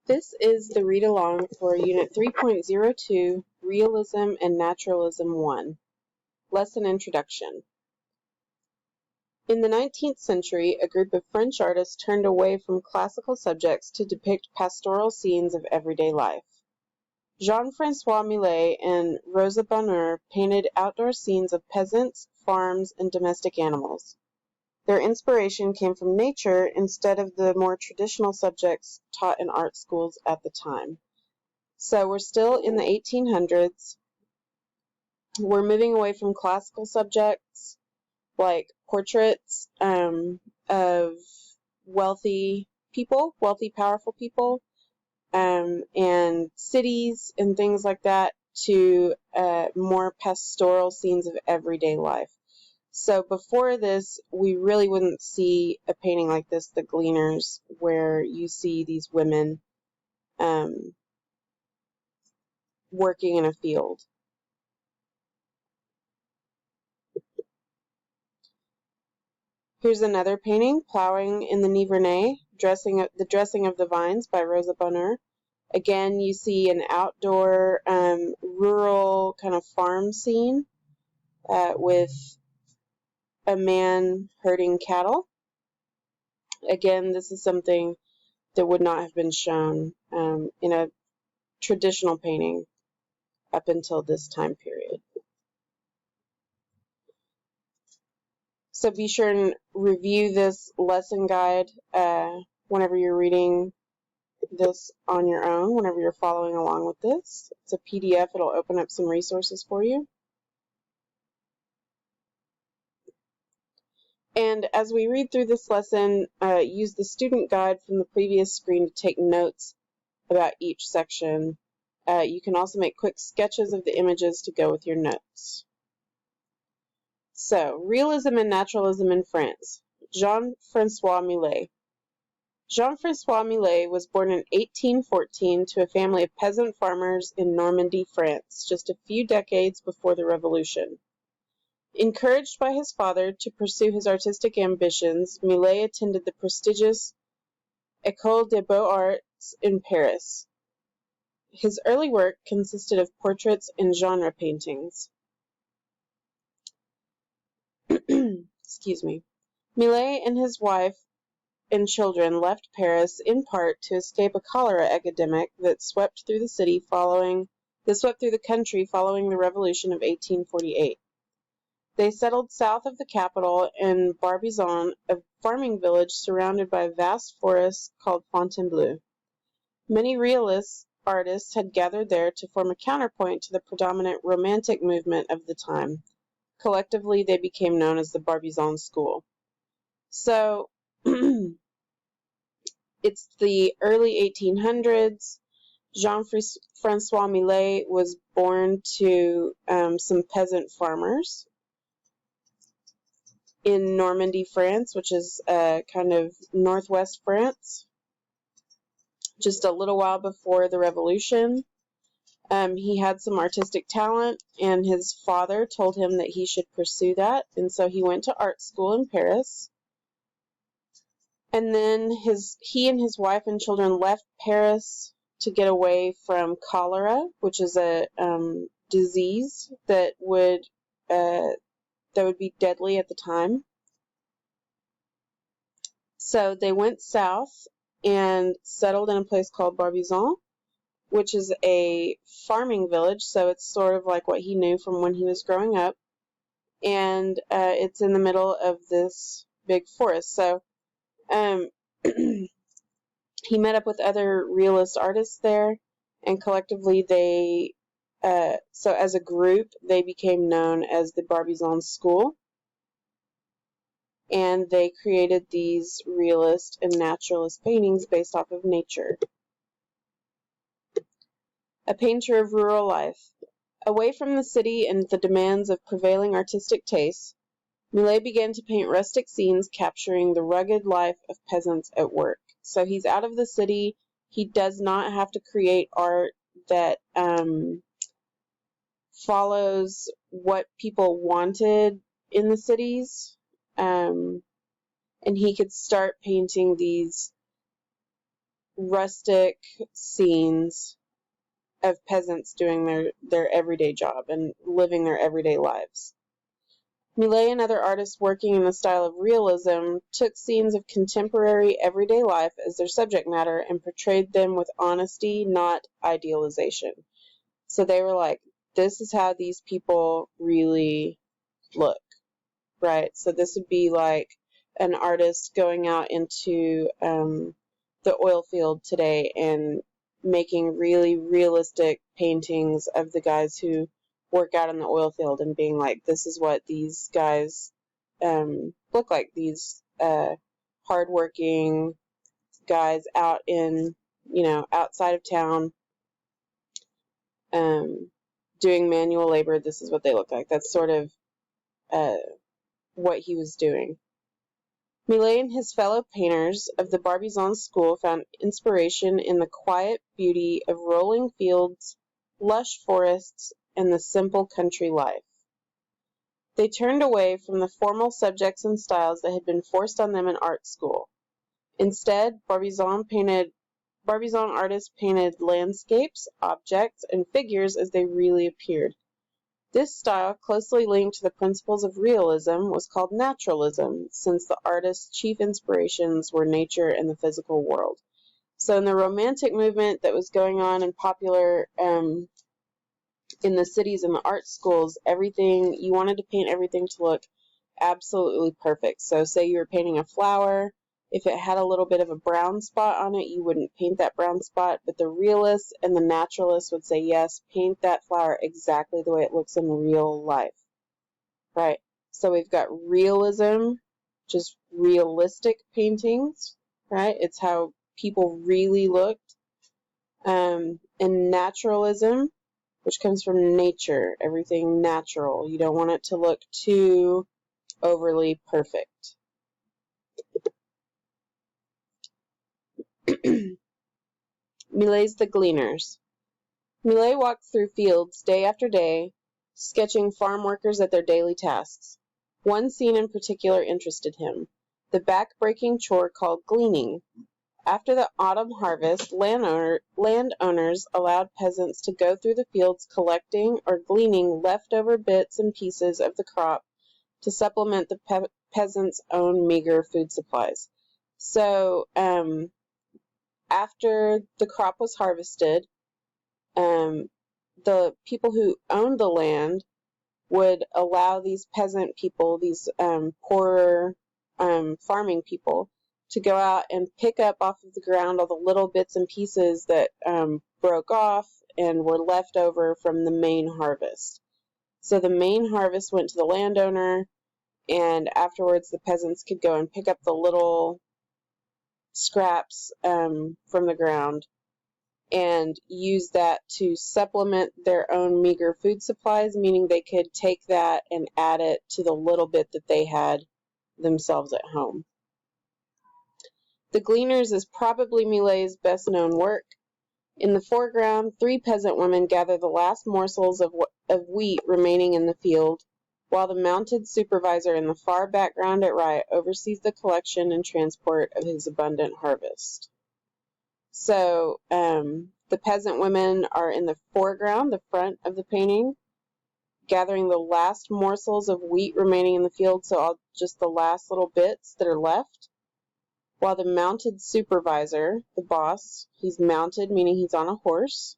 This is the read-along for Unit 3.02, Realism and Naturalism 1. Lesson Introduction. In the 19th century, a group of French artists turned away from classical subjects to depict pastoral scenes of everyday life. Jean-François Millet and Rosa Bonheur painted outdoor scenes of peasants, farms, and domestic animals. Their inspiration came from nature instead of the more traditional subjects taught in art schools at the time. So we're still in the 1800s. We're moving away from classical subjects like portraits of wealthy people, wealthy, powerful people, and cities and things like that, to more pastoral scenes of everyday life. So before this, we really wouldn't see a painting like this, the Gleaners, where you see these women working in a field. Here's another painting, Plowing in the Nivernais, the Dressing of the Vines by Rosa Bonheur. Again, you see an outdoor, rural kind of farm scene with a man herding cattle. Again, this is something that would not have been shown in a traditional painting up until this time period. So be sure and review this lesson guide whenever you're reading this on your own, whenever you're following along with this. It's a PDF. It'll open up some resources for you. And as we read through this lesson, use the student guide from the previous screen to take notes about each section. You can also make quick sketches of the images to go with your notes. So, Realism and Naturalism in France. Jean-François Millet. Jean-François Millet was born in 1814 to a family of peasant farmers in Normandy, France, just a few decades before the Revolution. Encouraged by his father to pursue his artistic ambitions, Millet attended the prestigious École des Beaux-Arts in Paris. His early work consisted of portraits and genre paintings. Excuse me. Millet and his wife and children left Paris in part to escape a cholera epidemic that swept through the country following the Revolution of 1848. They settled south of the capital in Barbizon, a farming village surrounded by a vast forest called Fontainebleau. Many realist artists had gathered there to form a counterpoint to the predominant romantic movement of the time. Collectively, they became known as the Barbizon School. So, it's the early 1800s. Jean-François Millet was born to some peasant farmers in Normandy, France, which is kind of northwest France, just a little while before the Revolution. He had some artistic talent, and his father told him that he should pursue that, and so he went to art school in Paris. And then he and his wife and children left Paris to get away from cholera, which is a disease that would be deadly at the time. So they went south and settled in a place called Barbizon, which is a farming village, so it's sort of like what he knew from when he was growing up. And it's in the middle of this big forest. So he met up with other realist artists there, and collectively so as a group, they became known as the Barbizon School. And they created these realist and naturalist paintings based off of nature. A painter of rural life. Away from the city and the demands of prevailing artistic tastes, Millet began to paint rustic scenes capturing the rugged life of peasants at work. So he's out of the city. He does not have to create art that follows what people wanted in the cities. And he could start painting these rustic scenes of peasants doing their everyday job and living their everyday lives. Millet and other artists working in the style of realism took scenes of contemporary everyday life as their subject matter and portrayed them with honesty, not idealization. So they were like, this is how these people really look, right? So this would be like an artist going out into the oil field today and making really realistic paintings of the guys who work out in the oil field and being like, this is what these guys look like, these hardworking guys out in, outside of town doing manual labor. This is what they look like. That's sort of what he was doing. Millet and his fellow painters of the Barbizon school found inspiration in the quiet beauty of rolling fields, lush forests, and the simple country life. They turned away from the formal subjects and styles that had been forced on them in art school. Instead, Barbizon artists painted landscapes, objects, and figures as they really appeared. This style, closely linked to the principles of realism, was called naturalism, since the artist's chief inspirations were nature and the physical world. So in the Romantic movement that was going on and popular in the cities and the art schools, you wanted to paint everything to look absolutely perfect. So say you were painting a flower, if it had a little bit of a brown spot on it, you wouldn't paint that brown spot, but the realists and the naturalists would say, yes, paint that flower exactly the way it looks in real life, right? So we've got realism, just realistic paintings, right? It's how people really looked. And naturalism, which comes from nature, everything natural. You don't want it to look too overly perfect. Millet's The Gleaners. Millet walked through fields day after day, sketching farm workers at their daily tasks. One scene in particular interested him, the back-breaking chore called gleaning. After the autumn harvest, landowners allowed peasants to go through the fields collecting or gleaning leftover bits and pieces of the crop to supplement the peasants' own meager food supplies. So, after the crop was harvested, the people who owned the land would allow these peasant people, these poorer farming people, to go out and pick up off of the ground all the little bits and pieces that broke off and were left over from the main harvest. So the main harvest went to the landowner, and afterwards the peasants could go and pick up the little scraps from the ground and use that to supplement their own meager food supplies, meaning they could take that and add it to the little bit that they had themselves at home. The Gleaners is probably Millet's best known work. In the foreground, 3 peasant women gather the last morsels of wheat remaining in the field, while the mounted supervisor in the far background at right oversees the collection and transport of his abundant harvest. So the peasant women are in the foreground, the front of the painting, gathering the last morsels of wheat remaining in the field, so just the last little bits that are left. While the mounted supervisor, the boss, he's mounted, meaning he's on a horse,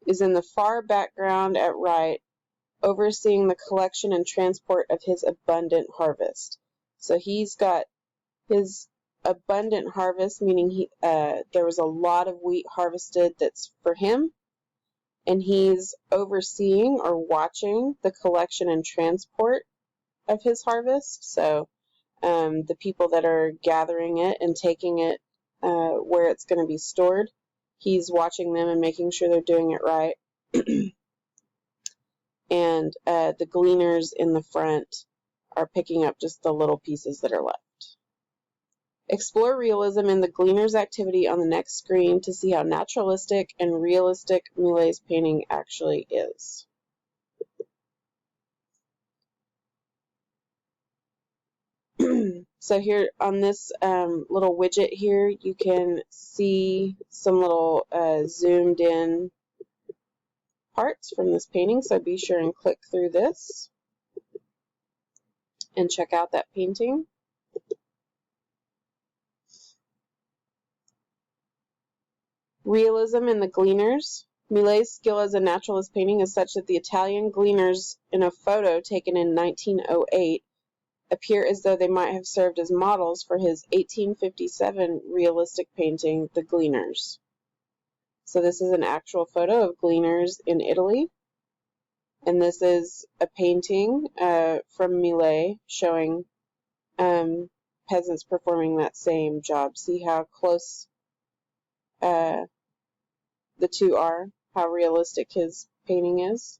is in the far background at right, overseeing the collection and transport of his abundant harvest. So he's got his abundant harvest, meaning there was a lot of wheat harvested that's for him, and he's overseeing or watching the collection and transport of his harvest. So the people that are gathering it and taking it where it's going to be stored, he's watching them and making sure they're doing it right. And the gleaners in the front are picking up just the little pieces that are left. Explore realism in the Gleaners activity on the next screen to see how naturalistic and realistic Millet's painting actually is. So here on this little widget here, you can see some little zoomed in parts from this painting. So be sure and click through this and check out that painting. Realism in the Gleaners. Millet's skill as a naturalist painting is such that the Italian Gleaners in a photo taken in 1908 appear as though they might have served as models for his 1857 realistic painting, The Gleaners. So this is an actual photo of Gleaners in Italy. And this is a painting from Millet showing peasants performing that same job. See how close the two are, how realistic his painting is.